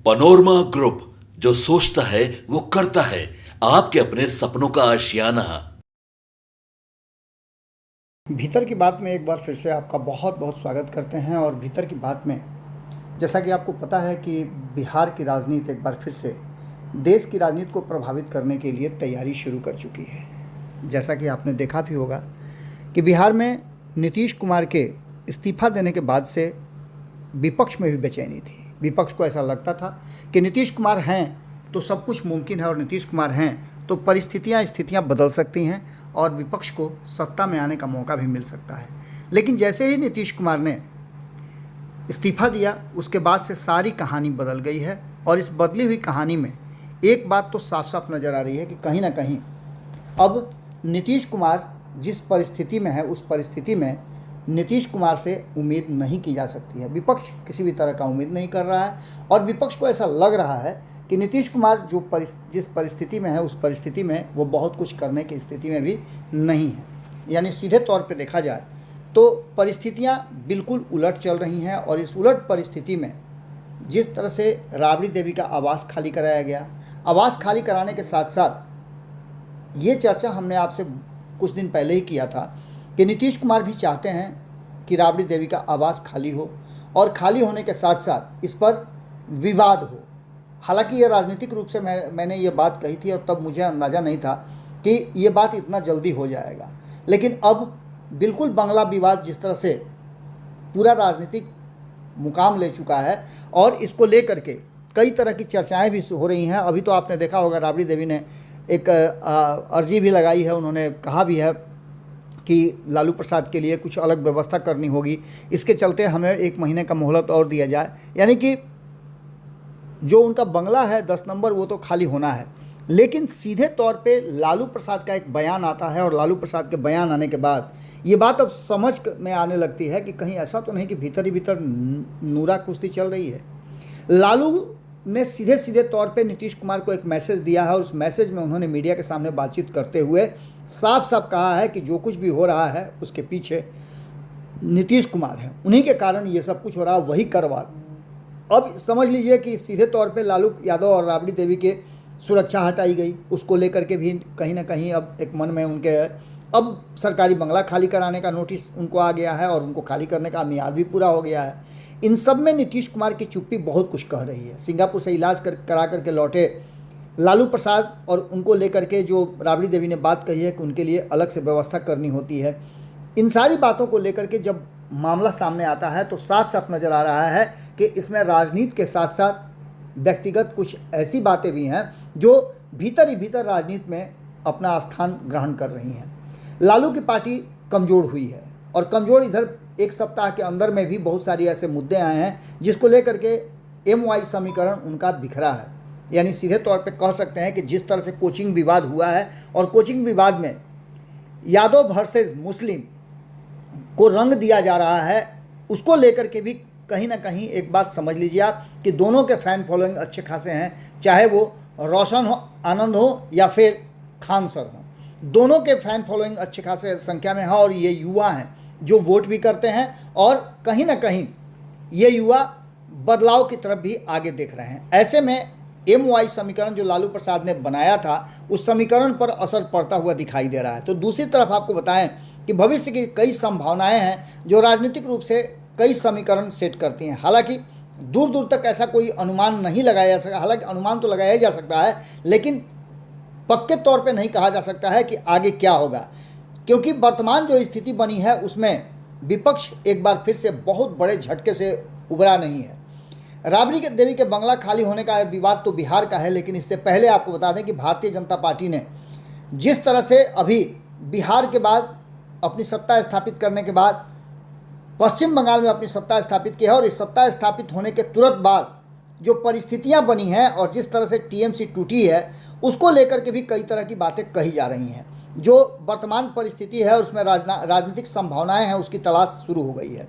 Panorama group, जो सोचता है वो करता है। आपके अपने सपनों का आशियाना। भीतर की बात में एक बार फिर से आपका बहुत बहुत स्वागत करते हैं। और भीतर की बात में जैसा कि आपको पता है कि बिहार की राजनीति एक बार फिर से देश की राजनीति को प्रभावित करने के लिए तैयारी शुरू कर चुकी है। जैसा कि आपने देखा भी होगा कि बिहार में नीतीश कुमार के इस्तीफा देने के बाद से विपक्ष में भी बेचैनी थी। विपक्ष को ऐसा लगता था कि नीतीश कुमार हैं तो सब कुछ मुमकिन है, और नीतीश कुमार हैं तो स्थितियां बदल सकती हैं और विपक्ष को सत्ता में आने का मौका भी मिल सकता है। लेकिन जैसे ही नीतीश कुमार ने इस्तीफा दिया, उसके बाद से सारी कहानी बदल गई है। और इस बदली हुई कहानी में एक बात तो साफ साफ नज़र आ रही है कि कहीं ना कहीं अब नीतीश कुमार जिस परिस्थिति में है, उस परिस्थिति में नीतीश कुमार से उम्मीद नहीं की जा सकती है। विपक्ष किसी भी तरह का उम्मीद नहीं कर रहा है, और विपक्ष को ऐसा लग रहा है कि नीतीश कुमार जिस परिस्थिति में है, उस परिस्थिति में वो बहुत कुछ करने की स्थिति में भी नहीं है। यानी सीधे तौर पे देखा जाए तो परिस्थितियां बिल्कुल उलट चल रही हैं। और इस उलट परिस्थिति में जिस तरह से राबड़ी देवी का आवास खाली कराया गया, आवास खाली कराने के साथ साथ ये चर्चा हमने आपसे कुछ दिन पहले ही किया था कि नीतीश कुमार भी चाहते हैं कि राबड़ी देवी का आवास खाली हो, और खाली होने के साथ साथ इस पर विवाद हो। हालांकि ये राजनीतिक रूप से मैंने ये बात कही थी, और तब मुझे अंदाज़ा नहीं था कि ये बात इतना जल्दी हो जाएगा। लेकिन अब बिल्कुल बंगला विवाद जिस तरह से पूरा राजनीतिक मुकाम ले चुका है, और इसको लेकर के कई तरह की चर्चाएं भी हो रही हैं। अभी तो आपने देखा होगा राबड़ी देवी ने एक अर्जी भी लगाई है। उन्होंने कहा भी है कि लालू प्रसाद के लिए कुछ अलग व्यवस्था करनी होगी, इसके चलते हमें 1 महीने का मोहलत और दिया जाए। यानी कि जो उनका बंगला है 10 नंबर, वो तो खाली होना है। लेकिन सीधे तौर पे लालू प्रसाद का एक बयान आता है, और लालू प्रसाद के बयान आने के बाद ये बात अब समझ में आने लगती है कि कहीं ऐसा तो नहीं कि भीतर ही भीतर नूरा कुश्ती चल रही है। लालू ने सीधे सीधे तौर पे नीतीश कुमार को एक मैसेज दिया है, और उस मैसेज में उन्होंने मीडिया के सामने बातचीत करते हुए साफ साफ कहा है कि जो कुछ भी हो रहा है उसके पीछे नीतीश कुमार है, उन्हीं के कारण ये सब कुछ हो रहा है, वही करवा। अब समझ लीजिए कि सीधे तौर पे लालू यादव और राबड़ी देवी के सुरक्षा हटाई गई, उसको लेकर के भी कहीं ना कहीं अब एक मन में उनके अब सरकारी बंगला खाली कराने का नोटिस उनको आ गया है, और उनको खाली करने का मियाद भी पूरा हो गया है। इन सब में नीतीश कुमार की चुप्पी बहुत कुछ कह रही है। सिंगापुर से इलाज करा करके लौटे लालू प्रसाद, और उनको लेकर के जो राबड़ी देवी ने बात कही है कि उनके लिए अलग से व्यवस्था करनी होती है, इन सारी बातों को लेकर के जब मामला सामने आता है तो साफ साफ नज़र आ रहा है कि इसमें राजनीति के साथ साथ व्यक्तिगत कुछ ऐसी बातें भी हैं जो भीतर ही भीतर राजनीति में अपना स्थान ग्रहण कर रही हैं। लालू की पार्टी कमज़ोर हुई है, और कमज़ोर इधर एक सप्ताह के अंदर में भी बहुत सारी ऐसे मुद्दे आए हैं जिसको लेकर के MY समीकरण उनका बिखरा है। यानी सीधे तौर पे कह सकते हैं कि जिस तरह से कोचिंग विवाद हुआ है, और कोचिंग विवाद में यादव वर्सेस मुस्लिम को रंग दिया जा रहा है, उसको लेकर के भी कहीं ना कहीं एक बात समझ लीजिए आप कि दोनों के फैन फॉलोइंग अच्छे खासे हैं, चाहे वो रोशन हो, आनंद हो, या फिर खान सर हो। दोनों के फैन फॉलोइंग अच्छे खासे संख्या में है, और ये युवा हैं जो वोट भी करते हैं, और कहीं ना कहीं ये युवा बदलाव की तरफ भी आगे देख रहे हैं। ऐसे में MY समीकरण जो लालू प्रसाद ने बनाया था, उस समीकरण पर असर पड़ता हुआ दिखाई दे रहा है। तो दूसरी तरफ आपको बताएं कि भविष्य की कई संभावनाएं हैं जो राजनीतिक रूप से कई समीकरण सेट करती हैं। हालांकि दूर दूर तक ऐसा कोई अनुमान नहीं लगाया जा सकता। हालांकि अनुमान तो लगाया जा सकता है, लेकिन पक्के तौर पे नहीं कहा जा सकता है कि आगे क्या होगा, क्योंकि वर्तमान जो स्थिति बनी है उसमें विपक्ष एक बार फिर से बहुत बड़े झटके से उभरा नहीं है। राबड़ी देवी के बंगला खाली होने का विवाद तो बिहार का है, लेकिन इससे पहले आपको बता दें कि भारतीय जनता पार्टी ने जिस तरह से अभी बिहार के बाद अपनी सत्ता स्थापित करने के बाद पश्चिम बंगाल में अपनी सत्ता स्थापित की है, और इस सत्ता स्थापित होने के तुरंत बाद जो परिस्थितियां बनी हैं और जिस तरह से TMC टूटी है, उसको लेकर के भी कई तरह की बातें कही जा रही हैं। जो वर्तमान परिस्थिति है उसमें राजनीतिक संभावनाएं हैं, उसकी तलाश शुरू हो गई है।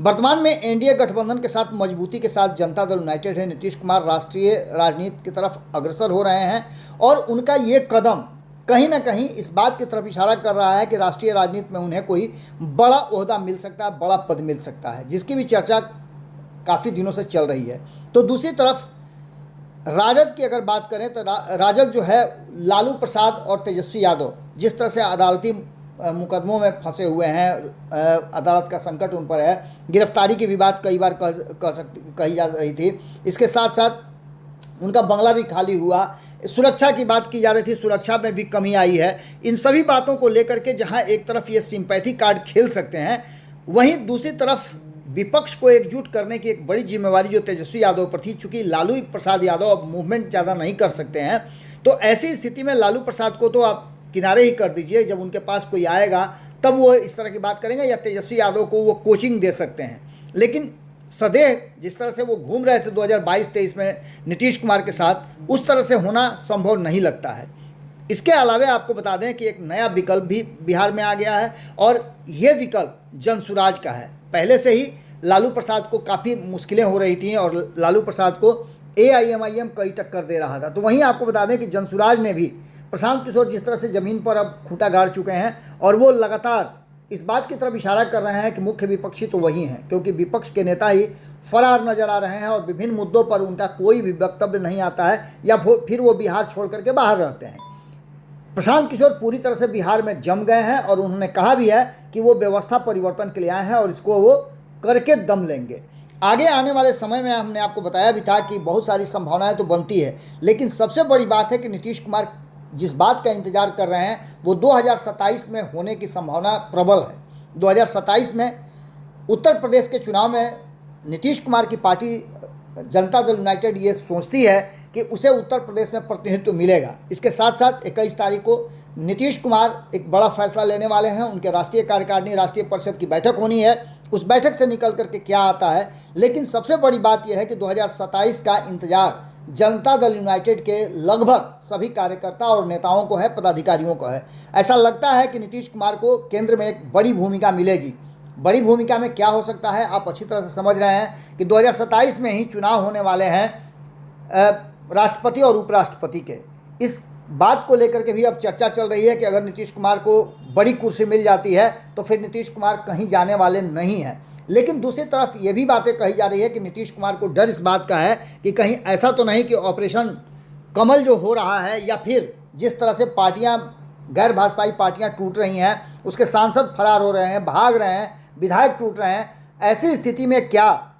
वर्तमान में NDA गठबंधन के साथ मजबूती के साथ जनता दल यूनाइटेड है। नीतीश कुमार राष्ट्रीय राजनीति की तरफ अग्रसर हो रहे हैं, और उनका ये कदम कहीं ना कहीं इस बात की तरफ इशारा कर रहा है कि राष्ट्रीय राजनीति में उन्हें कोई बड़ा ओहदा मिल सकता है, बड़ा पद मिल सकता है, जिसकी भी चर्चा काफ़ी दिनों से चल रही है। तो दूसरी तरफ राजद की अगर बात करें तो राजद जो है लालू प्रसाद और तेजस्वी यादव जिस तरह से अदालती मुकदमों में फंसे हुए हैं, अदालत का संकट उन पर है, गिरफ्तारी की भी बात कई बार कही जा रही थी, इसके साथ साथ उनका बंगला भी खाली हुआ, सुरक्षा की बात की जा रही थी, सुरक्षा में भी कमी आई है। इन सभी बातों को लेकर के जहां एक तरफ ये सिंपैथी कार्ड खेल सकते हैं, वहीं दूसरी तरफ विपक्ष को एकजुट करने की एक बड़ी जिम्मेवारी जो तेजस्वी यादव पर थी। चूंकि लालू प्रसाद यादव अब मूवमेंट ज़्यादा नहीं कर सकते हैं, तो ऐसी स्थिति में लालू प्रसाद को तो आप किनारे ही कर दीजिए, जब उनके पास कोई आएगा तब वो इस तरह की बात करेंगे, या तेजस्वी यादव को वो कोचिंग दे सकते हैं। लेकिन सदैव जिस तरह से वो घूम रहे थे 2022-23 में नीतीश कुमार के साथ, उस तरह से होना संभव नहीं लगता है। इसके अलावा आपको बता दें कि एक नया विकल्प भी बिहार में आ गया है, और ये विकल्प जनसुराज का है। पहले से ही लालू प्रसाद को काफ़ी मुश्किलें हो रही थी और लालू प्रसाद को AIMIM कई टक्कर दे रहा था। तो वहीं आपको बता दें कि जनसुराज ने भी प्रशांत किशोर जिस तरह से ज़मीन पर अब खूंटा गाड़ चुके हैं, और वो लगातार इस बात की तरफ इशारा कर रहे हैं कि मुख्य विपक्षी तो वही हैं, क्योंकि विपक्ष के नेता ही फरार नजर आ रहे हैं और विभिन्न मुद्दों पर उनका कोई भी वक्तव्य नहीं आता है, या फिर वो बिहार छोड़ करके बाहर रहते हैं। प्रशांत किशोर पूरी तरह से बिहार में जम गए हैं और उन्होंने कहा भी है कि वो व्यवस्था परिवर्तन के लिए आए हैं और इसको वो करके दम लेंगे। आगे आने वाले समय में हमने आपको बताया भी था कि बहुत सारी संभावनाएं तो बनती है, लेकिन सबसे बड़ी बात है कि नीतीश कुमार जिस बात का इंतजार कर रहे हैं वो 2027 में होने की संभावना प्रबल है। 2027 में उत्तर प्रदेश के चुनाव में नीतीश कुमार की पार्टी जनता दल यूनाइटेड ये सोचती है कि उसे उत्तर प्रदेश में प्रतिनिधित्व मिलेगा। इसके साथ साथ 21 तारीख को नीतीश कुमार एक बड़ा फैसला लेने वाले हैं। उनके राष्ट्रीय कार्यकारिणी राष्ट्रीय परिषद की बैठक होनी है, उस बैठक से निकल करके क्या आता है। लेकिन सबसे बड़ी बात यह है कि 2027 का इंतजार जनता दल यूनाइटेड के लगभग सभी कार्यकर्ता और नेताओं को है, पदाधिकारियों को है। ऐसा लगता है कि नीतीश कुमार को केंद्र में एक बड़ी भूमिका मिलेगी। बड़ी भूमिका में क्या हो सकता है आप अच्छी तरह से समझ रहे हैं कि 2027 में ही चुनाव होने वाले हैं राष्ट्रपति और उपराष्ट्रपति के। इस बात को लेकर के भी अब चर्चा चल रही है कि अगर नीतीश कुमार को बड़ी कुर्सी मिल जाती है तो फिर नीतीश कुमार कहीं जाने वाले नहीं हैं। लेकिन दूसरी तरफ ये भी बातें कही जा रही है कि नीतीश कुमार को डर इस बात का है कि कहीं ऐसा तो नहीं कि ऑपरेशन कमल जो हो रहा है, या फिर जिस तरह से पार्टियां, गैर भाजपाई पार्टियां टूट रही हैं, उसके सांसद फरार हो रहे हैं, भाग रहे हैं, विधायक टूट रहे हैं, ऐसी स्थिति में क्या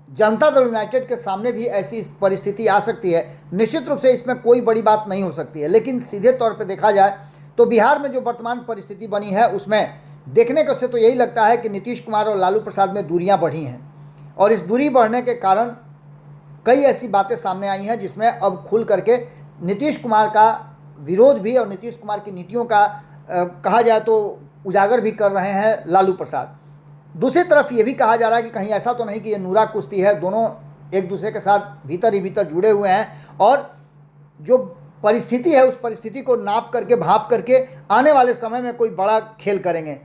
जनता दल यूनाइटेड के सामने भी ऐसी परिस्थिति आ सकती है? निश्चित रूप से इसमें कोई बड़ी बात नहीं हो सकती है, लेकिन सीधे तौर पे देखा जाए तो बिहार में जो वर्तमान परिस्थिति बनी है उसमें देखने को से तो यही लगता है कि नीतीश कुमार और लालू प्रसाद में दूरियां बढ़ी हैं, और इस दूरी बढ़ने के कारण कई ऐसी बातें सामने आई हैं जिसमें अब खुल करके नीतीश कुमार का विरोध भी और नीतीश कुमार की नीतियों का कहा जाए तो उजागर भी कर रहे हैं लालू प्रसाद। दूसरी तरफ ये भी कहा जा रहा है कि कहीं ऐसा तो नहीं कि ये नूरा कुश्ती है, दोनों एक दूसरे के साथ भीतर ही भीतर जुड़े हुए हैं, और जो परिस्थिति है उस परिस्थिति को नाप करके भाप करके आने वाले समय में कोई बड़ा खेल करेंगे।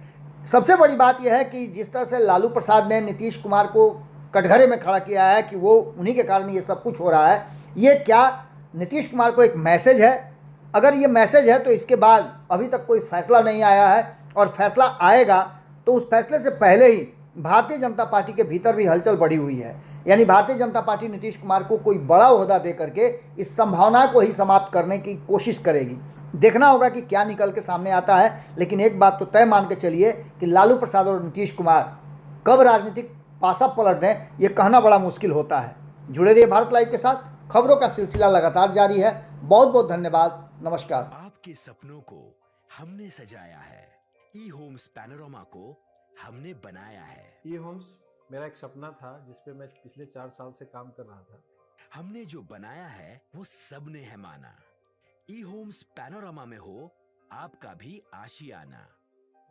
सबसे बड़ी बात यह है कि जिस तरह से लालू प्रसाद ने नीतीश कुमार को कटघरे में खड़ा किया है कि वो उन्हीं के कारण ये सब कुछ हो रहा है, ये क्या नीतीश कुमार को एक मैसेज है? अगर ये मैसेज है तो इसके बाद अभी तक कोई फैसला नहीं आया है, और फैसला आएगा तो उस फैसले से पहले ही भारतीय जनता पार्टी के भीतर भी हलचल बढ़ी हुई है। यानी भारतीय जनता पार्टी नीतीश कुमार को कोई बड़ा ओहदा दे करके इस संभावना को ही समाप्त करने की कोशिश करेगी। देखना होगा कि क्या निकल के सामने आता है, लेकिन एक बात तो तय मान के चलिए कि लालू प्रसाद और नीतीश कुमार कब राजनीतिक पासा पलट दें ये कहना बड़ा मुश्किल होता है। जुड़े रहिए भारत लाइव के साथ, खबरों का सिलसिला लगातार जारी है। बहुत बहुत धन्यवाद, नमस्कार। आपके सपनों को हमने सजाया है, ई होम्स पैनोरामा को हमने बनाया है। ई होम्स मेरा एक सपना था जिस पे मैं पिछले 4 साल से काम कर रहा था। हमने जो बनाया है वो सबने है माना। ई होम्स पैनोरामा में हो आपका भी आशियाना।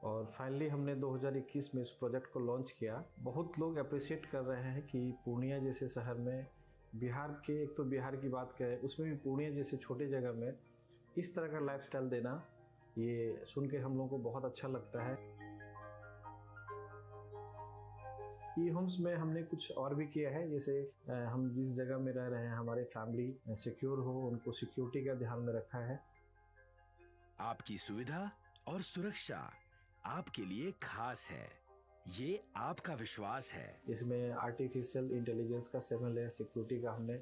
और फाइनली हमने 2021 में इस प्रोजेक्ट को लॉन्च किया। बहुत लोग अप्रिशिएट कर रहे हैं कि पूर्णिया जैसे शहर में, बिहार के, एक तो बिहार की बात करें उसमें भी पूर्णिया जैसे छोटे जगह में इस तरह का लाइफस्टाइल देना, ये सुन के हम लोगों को बहुत अच्छा लगता है। ई होम्स में हमने कुछ और भी किया है, जैसे हम जिस जगह में रह रहे हैं हमारे फैमिली सिक्योर हो, उनको सिक्योरिटी का ध्यान में रखा है। आपकी सुविधा और सुरक्षा आपके लिए खास है, ये आपका विश्वास है। इसमें आर्टिफिशियल इंटेलिजेंस का 7 लेयर सिक्योरिटी का हमने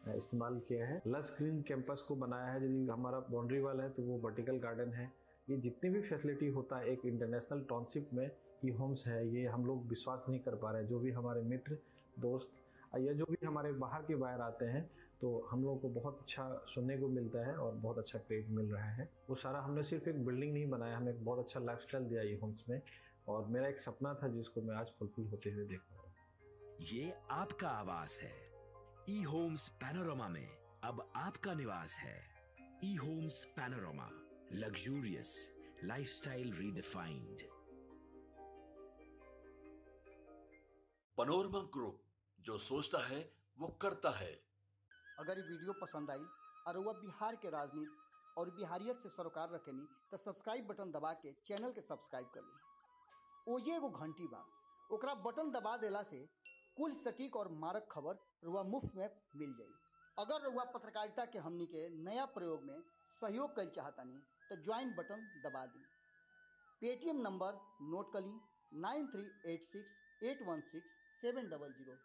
इस्तेमाल किया है। लस ग्रीन कैंपस को बनाया है। यदि हमारा बाउंड्री वाल है तो वो वर्टिकल गार्डन है। ये जितनी भी फैसिलिटी होता है एक इंटरनेशनल टाउनशिप में, ई होम्स है, ये हम लोग विश्वास नहीं कर पा रहे हैं। जो भी हमारे मित्र दोस्त या जो भी हमारे बाहर के बाहर आते हैं तो हम लोगों को बहुत अच्छा सुनने को मिलता है और बहुत अच्छा क्रेडिट मिल रहा है। वो सारा हमने सिर्फ एक बिल्डिंग नहीं बनाया, हमें एक बहुत अच्छा लाइफस्टाइल दिया ई होम्स में, और मेरा एक सपना था जिसको मैं आज फुलफिल होते हुए देख पा रहा हूँ। ये आपका आवास है। ई होम्स पैनोरमा में अब आपका निवास है। E Homes Panorama, luxurious lifestyle redefined. Panorama group, जो सोचता है वो करता है। अगर ये वीडियो पसंद आई और वह बिहार के राजनीति और बिहारियत से सरोकार रखेनी तो सब्सक्राइब बटन दबा के चैनल के सब्सक्राइब कर ली। ओजे एगो घंटी बा, ओकरा बटन दबा देला से कुल सटीक और मारक खबर रुआ मुफ्त में मिल जाई। अगर रुआ पत्रकारिता के हमनी के नया प्रयोग में सहयोग कर चाहतानी तो ज्वाइन बटन दबा दी। पेटीएम नंबर नोट कर ली 9386816700।